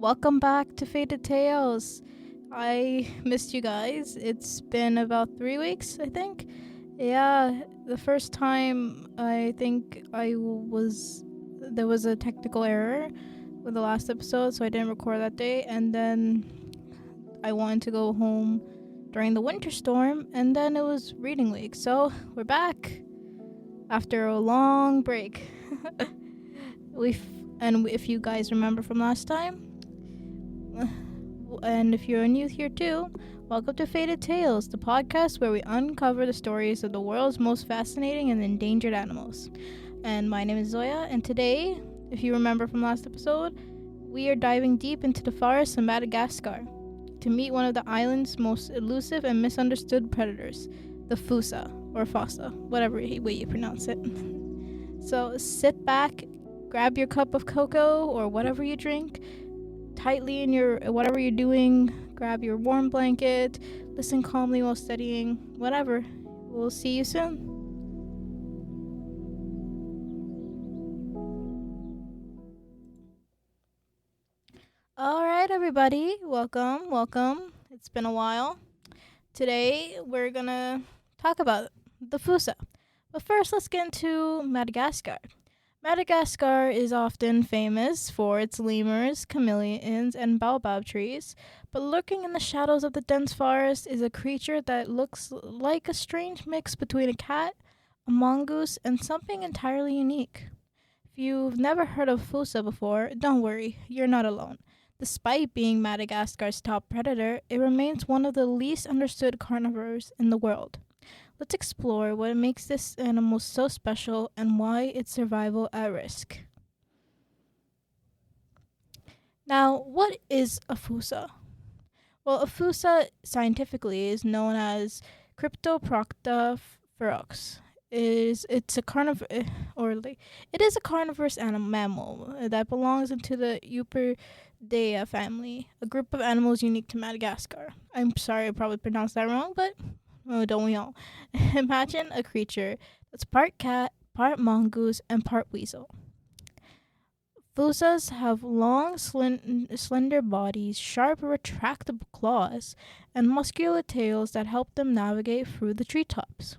welcome back to Faded Tales. I missed you guys. It's been about 3 weeks, I think. Yeah, the first time I think there was a technical error with the last episode, so I didn't record that day. And then I wanted to go home during the winter storm, and then it was reading week. So we're back after a long break. If you guys remember from last time, and if you're new here too, welcome to Faded Tales, the podcast where we uncover the stories of the world's most fascinating and endangered animals. And my name is Zoya, and today, if you remember from last episode, we are diving deep into the forests of Madagascar to meet one of the island's most elusive and misunderstood predators, the Fossa, or Fossa, whatever way you pronounce it. So sit back, grab your cup of cocoa or whatever you drink tightly in your whatever you're doing, grab your warm blanket, listen calmly while studying, whatever. We'll see you soon. Alright everybody, welcome. It's been a while. Today we're gonna talk about the Fossa. But first let's get into Madagascar. Madagascar is often famous for its lemurs, chameleons, and baobab trees, but lurking in the shadows of the dense forest is a creature that looks like a strange mix between a cat, a mongoose, and something entirely unique. If you've never heard of Fossa before, don't worry, you're not alone. Despite being Madagascar's top predator, it remains one of the least understood carnivores in the world. Let's explore what makes this animal so special and why its survival at risk. Now, what is a Fossa? Well, a Fossa scientifically is known as Cryptoprocta ferox. It's a it is a carnivorous mammal that belongs into the Euperidae family, a group of animals unique to Madagascar. I'm sorry I probably pronounced that wrong, but don't we all? Imagine a creature that's part cat, part mongoose, and part weasel. Fossas have long, slender bodies, sharp, retractable claws, and muscular tails that help them navigate through the treetops.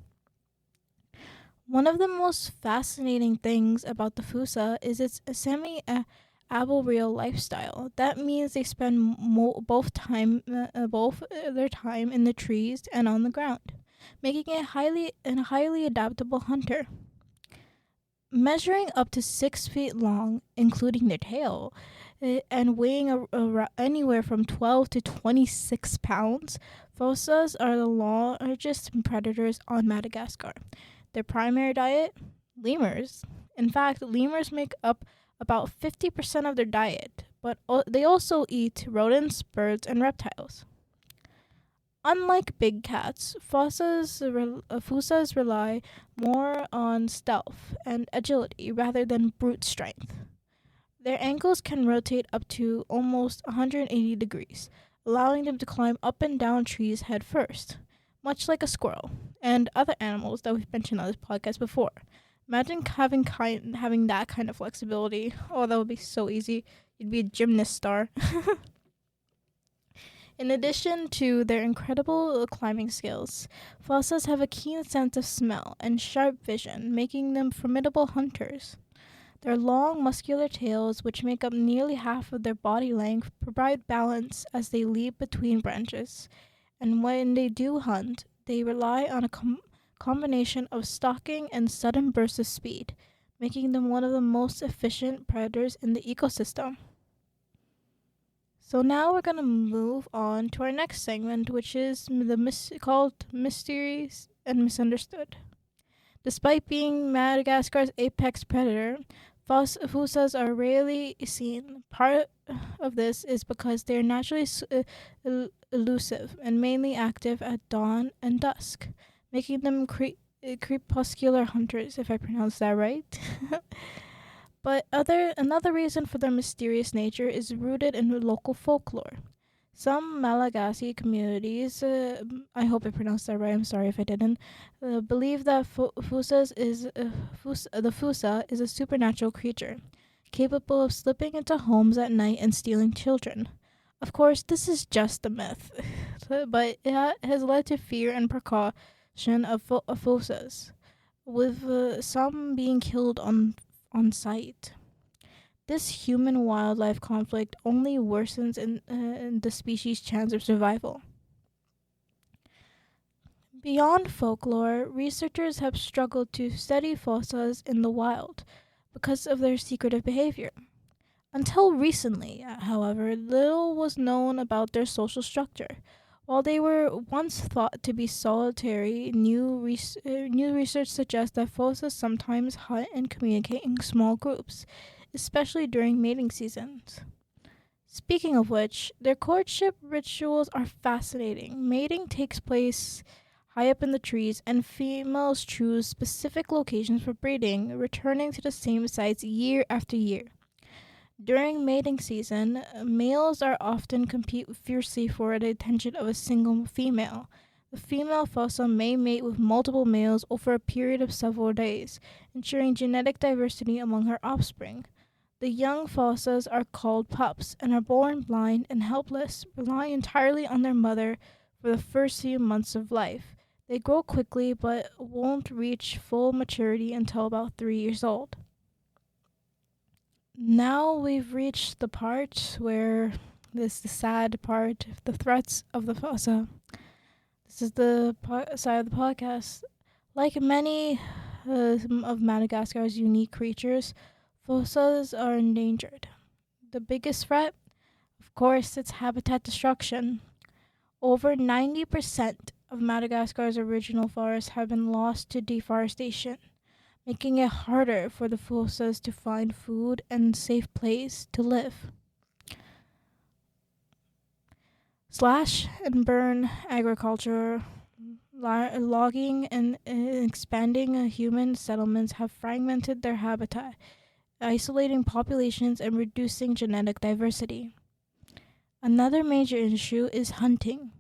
One of the most fascinating things about the Fossa is its arboreal lifestyle. That means they spend both their time in the trees and on the ground, making it a highly adaptable hunter. Measuring up to 6 feet long, including their tail, and weighing anywhere from 12 to 26 pounds, fossas are the largest predators on Madagascar. Their primary diet? Lemurs. In fact, lemurs make up about 50% of their diet, but they also eat rodents, birds, and reptiles. Unlike big cats, fossas rely more on stealth and agility rather than brute strength. Their ankles can rotate up to almost 180 degrees, allowing them to climb up and down trees head first, much like a squirrel and other animals that we've mentioned on this podcast before. Imagine having that kind of flexibility. Oh, that would be so easy. You'd be a gymnast star. In addition to their incredible climbing skills, fossas have a keen sense of smell and sharp vision, making them formidable hunters. Their long, muscular tails, which make up nearly half of their body length, provide balance as they leap between branches. And when they do hunt, they rely on a combination of stalking and sudden bursts of speed, making them one of the most efficient predators in the ecosystem. So now we're going to move on to our next segment, which is called Mysteries and Misunderstood. Despite being Madagascar's apex predator, fossas are rarely seen. Part of this is because they are naturally elusive and mainly active at dawn and dusk, making them crepuscular hunters, if I pronounced that right. But another reason for their mysterious nature is rooted in local folklore. Some Malagasy communities, I hope I pronounced that right, I'm sorry if I didn't, believe that the Fossa is a supernatural creature, capable of slipping into homes at night and stealing children. Of course, this is just a myth, but it has led to fear and precaution of fossas, with some being killed on sight. This human wildlife conflict only worsens in the species' chance of survival. Beyond folklore, researchers have struggled to study fossas in the wild because of their secretive behavior. Until recently, however, little was known about their social structure. While they were once thought to be solitary, new research suggests that fossas sometimes hunt and communicate in small groups, especially during mating seasons. Speaking of which, their courtship rituals are fascinating. Mating takes place high up in the trees, and females choose specific locations for breeding, returning to the same sites year after year. During mating season, males are often compete fiercely for the attention of a single female. The female fossa may mate with multiple males over a period of several days, ensuring genetic diversity among her offspring. The young fossas are called pups and are born blind and helpless, relying entirely on their mother for the first few months of life. They grow quickly but won't reach full maturity until about 3 years old. Now we've reached the part where this is the sad part, the threats of the fossa. This is the side of the podcast. Like many of Madagascar's unique creatures, fossas are endangered. The biggest threat, of course, it's habitat destruction. Over 90% of Madagascar's original forests have been lost to deforestation, making it harder for the fossas to find food and safe place to live. Slash and burn agriculture, logging, and expanding human settlements have fragmented their habitat, isolating populations and reducing genetic diversity. Another major issue is hunting.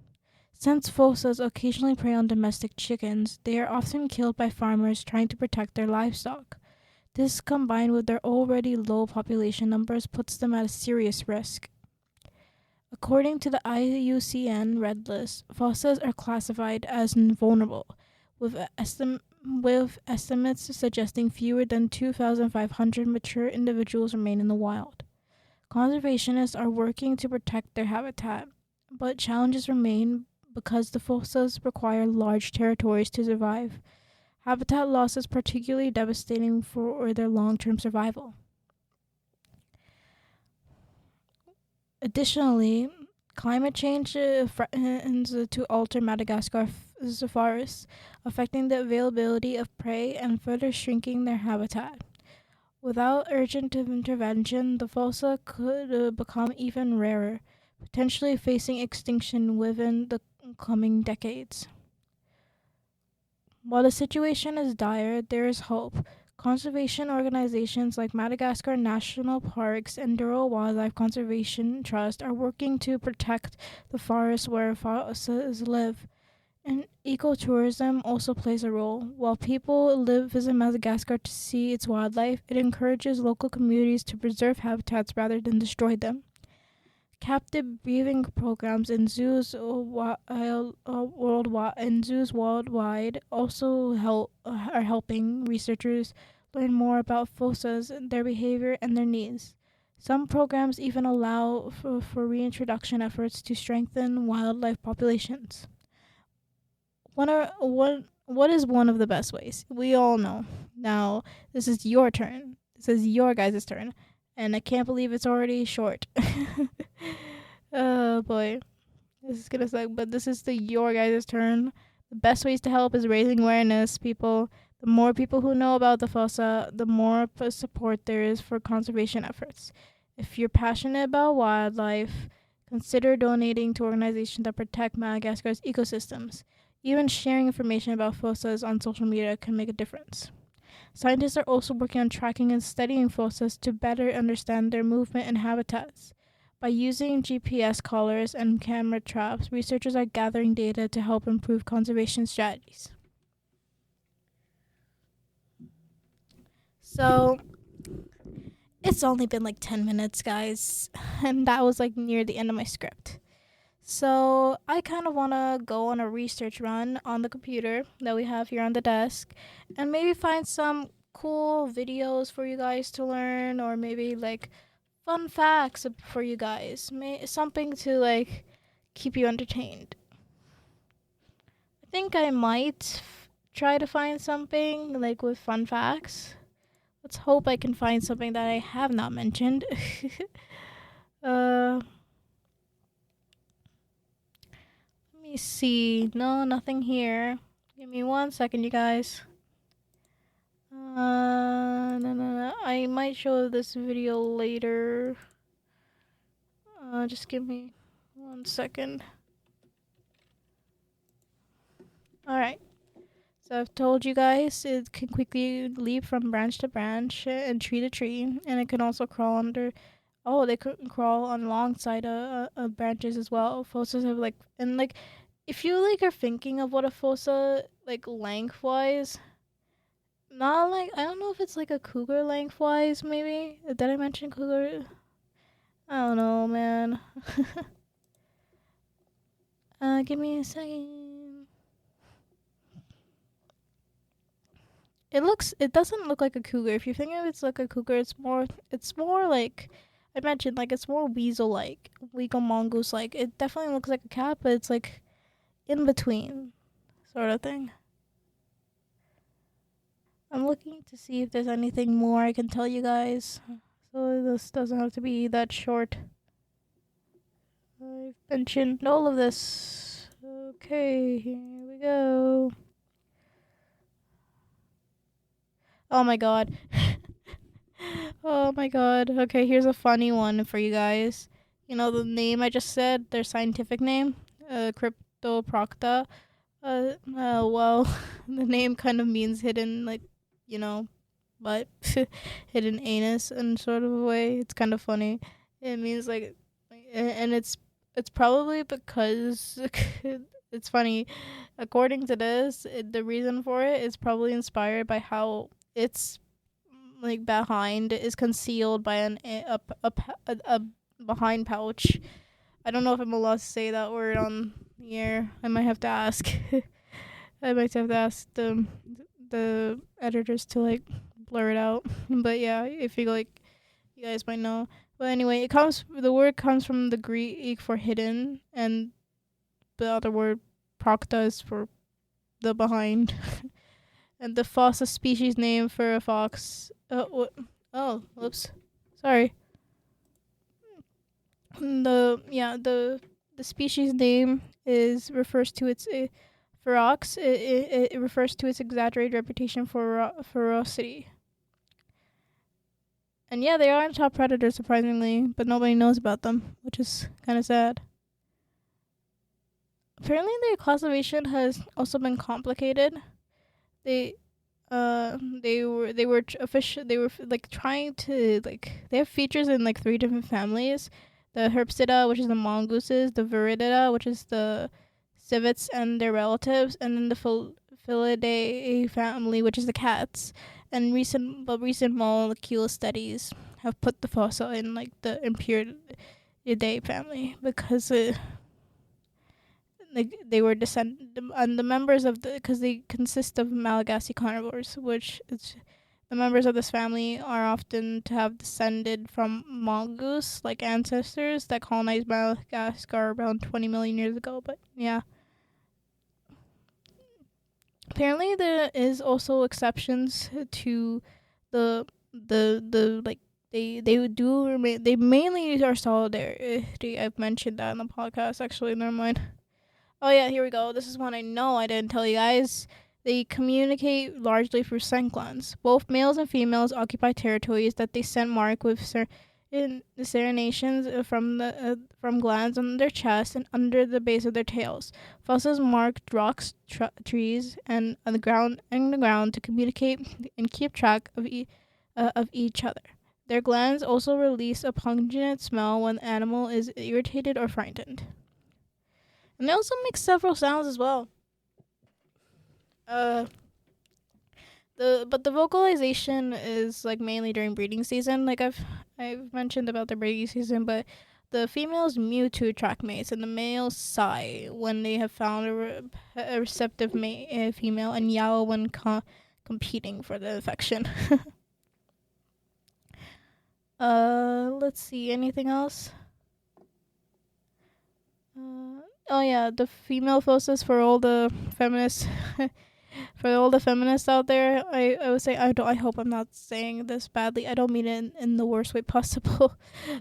Since fossas occasionally prey on domestic chickens, they are often killed by farmers trying to protect their livestock. This, combined with their already low population numbers, puts them at a serious risk. According to the IUCN Red List, fossas are classified as vulnerable, with estimates suggesting fewer than 2,500 mature individuals remain in the wild. Conservationists are working to protect their habitat, but challenges remain because the fossas require large territories to survive. Habitat loss is particularly devastating for their long-term survival. Additionally, climate change threatens to alter Madagascar's forests, affecting the availability of prey and further shrinking their habitat. Without urgent intervention, the fossa could become even rarer, potentially facing extinction within the coming decades. While the situation is dire, there is hope. Conservation organizations like Madagascar National Parks and Duro Wildlife Conservation Trust are working to protect the forests where fossas live. And ecotourism also plays a role. While people visit Madagascar to see its wildlife, it encourages local communities to preserve habitats rather than destroy them. Captive breeding programs in zoos worldwide also are helping researchers learn more about fossas, their behavior, and their needs. Some programs even allow for reintroduction efforts to strengthen wildlife populations. What is one of the best ways? We all know. Now, this is your turn. This is your guys' turn. And I can't believe it's already short. Oh boy. This is gonna suck, but this is your guys' turn. The best ways to help is raising awareness, people. The more people who know about the fossa, the more support there is for conservation efforts. If you're passionate about wildlife, consider donating to organizations that protect Madagascar's ecosystems. Even sharing information about fossas on social media can make a difference. Scientists are also working on tracking and studying fossas to better understand their movement and habitats. By using GPS collars and camera traps, researchers are gathering data to help improve conservation strategies. So, It's only been like 10 minutes, guys, and that was like near the end of my script. So I kind of want to go on a research run on the computer that we have here on the desk and maybe find some cool videos for you guys to learn, or maybe like fun facts for you guys. Something to like keep you entertained. I think I might try to find something like with fun facts. Let's hope I can find something that I have not mentioned. uh, let me see. No, nothing here. Give me 1 second, you guys. No. I might show this video later. Just give me 1 second. Alright. So I've told you guys it can quickly leap from branch to branch and tree to tree, and it can also crawl under. Oh, they can crawl alongside branches as well. Fossas have like, and like, if you like are thinking of what a fossa like lengthwise, not like, I don't know if it's like a cougar lengthwise. Maybe did I mention cougar? I don't know, man. Give me a second. It doesn't look like a cougar. If you think of it's like a cougar, it's more like I mentioned, like it's more weasel like, legal mongoose like. It definitely looks like a cat, but it's like in between sort of thing. I'm looking to see if there's anything more I can tell you guys, so this doesn't have to be that short. I've mentioned all of this. Okay, here we go. Oh my god. Oh my god. Okay, here's a funny one for you guys. You know the name I just said, their scientific name? Cryptoprocta. Well, the name kind of means hidden, like, you know, but hidden anus in sort of a way. It's kind of funny. It means like, and it's probably because it's funny. According to this, the reason for it is probably inspired by how it's like behind is concealed by a behind pouch. I don't know if I'm allowed to say that word on the air. I might have to ask. I might have to ask the editors to like blur it out. But yeah, if you like, you guys might know. But anyway, the word comes from the Greek for hidden, and the other word procta is for the behind. And the Fossa species name for a fox. Oh, whoops. Sorry. The species name is refers to its ferox. It refers to its exaggerated reputation for ferocity. And yeah, they are a top predator, surprisingly, but nobody knows about them, which is kind of sad. Apparently, their conservation has also been complicated. They they were like trying to like, they have features in like 3 different families: the Herpsida, which is the mongooses; the Viridida, which is the civets and their relatives; and then the Felidae family, which is the cats. And recent molecular studies have put the fossa in like the Imperidae family, because like they were and the members of because they consist of Malagasy carnivores, which is the members of this family are often to have descended from mongoose like ancestors that colonized Madagascar around 20 million years ago. But yeah, apparently there is also exceptions to the like they mainly are solitary. I've mentioned that in the podcast. Actually, never mind. Oh yeah, here we go. This is one I know I didn't tell you guys. They communicate largely through scent glands. Both males and females occupy territories that they scent mark with serenations from glands on their chest and under the base of their tails. Fossils marked rocks, trees, and on the ground to communicate and keep track of each other. Their glands also release a pungent smell when the animal is irritated or frightened. And they also make several sounds as well. Uh, the vocalization is like mainly during breeding season. Like I've mentioned about the breeding season, but the females mew to attract mates, and the males sigh when they have found a receptive female, and yowl when competing for the affection. Let's see. Anything else? Oh yeah, the female Fossas for all the feminists. For all the feminists out there, I would say I hope I'm not saying this badly. I don't mean it in the worst way possible.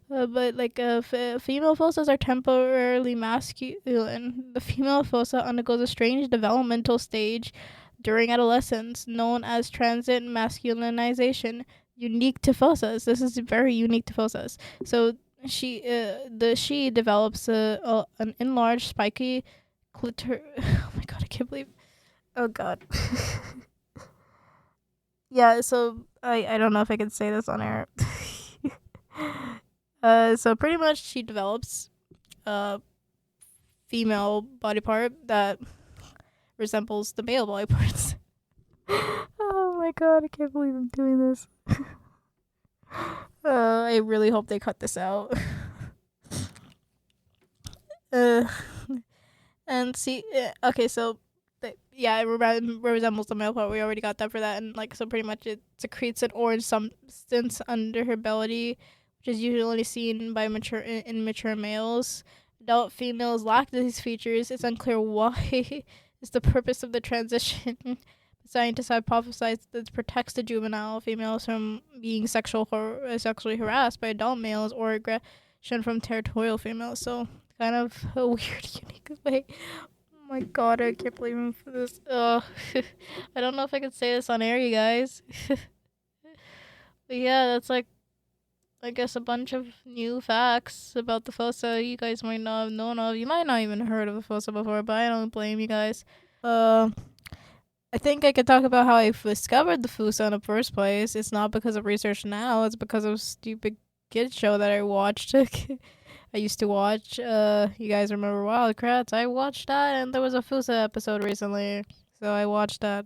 But like female fossas are temporarily masculine. The female fossa undergoes a strange developmental stage during adolescence known as transit masculinization, unique to fossas. This is very unique to fossas. So she develops an enlarged spiky clitor. Oh my god, I can't believe. Oh god. Yeah, so I don't know if I can say this on air. So pretty much she develops a female body part that resembles the male body parts. Oh my god, I can't believe I'm doing this. I really hope they cut this out. And see, okay, so yeah, it resembles the male part. We already got that for that, and like so, pretty much it secretes an orange substance under her belly, which is usually seen by mature males. Adult females lack these features. It's unclear why. Is the purpose of the transition. Scientists hypothesize that it protects the juvenile females from being sexually harassed by adult males or aggression from territorial females. So kind of a weird, unique way. Oh my god, I can't believe him for this. I don't know if I can say this on air, you guys. But yeah, that's like, I guess, a bunch of new facts about the fossa you guys might not have known of. You might not even heard of the fossa before, but I don't blame you guys. I think I could talk about how I discovered the fossa in the first place. It's not because of research now. It's because of a stupid kid show that I watched. I used to watch. You guys remember Wild Kratts? I watched that, and there was a fossa episode recently, so I watched that.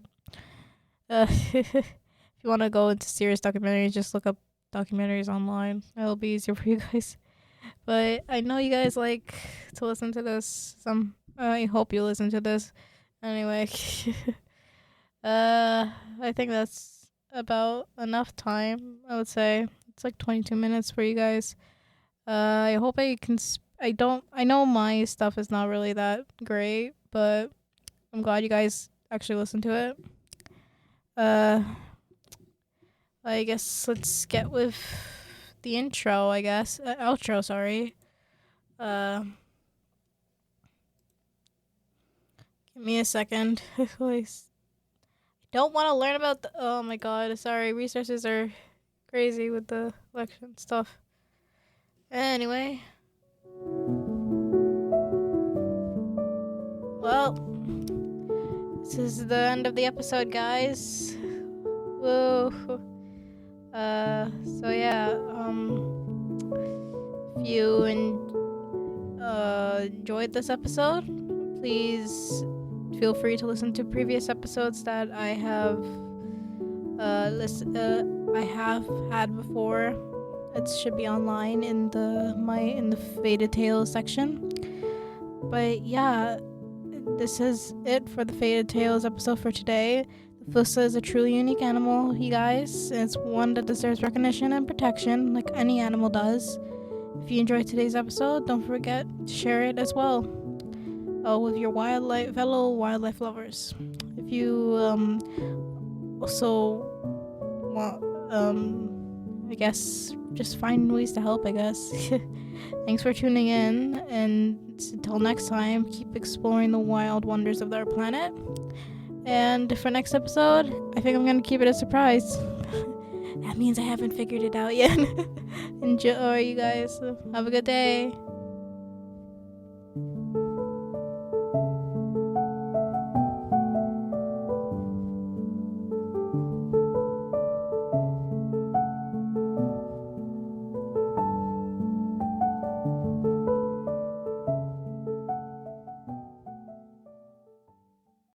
If you want to go into serious documentaries, just look up documentaries online. It'll be easier for you guys. But I know you guys like to listen to this. I hope you listen to this. Anyway. I think that's about enough time. I would say it's like 22 minutes for you guys. I hope I can. I know my stuff is not really that great, but I'm glad you guys actually listened to it. I guess let's get with the intro. I guess outro. Sorry. Give me a second, please. Don't want to learn about the. Oh my god, sorry. Resources are crazy with the election stuff. Anyway. Well, this is the end of the episode, guys. Whoa. So yeah, if you enjoyed this episode, please feel free to listen to previous episodes that I have I have had before. It should be online in the Faded Tales section. But yeah, this is it for the Faded Tales episode for today. The fossa is a truly unique animal, you guys. It's one that deserves recognition and protection, like any animal does. If you enjoyed today's episode, don't forget to share it as well. With your fellow wildlife lovers. If you also want, I guess, just find ways to help, I guess. Thanks for tuning in, and until next time, keep exploring the wild wonders of our planet. And for next episode, I think I'm gonna keep it a surprise. That means I haven't figured it out yet. Enjoy, you guys. Have a good day.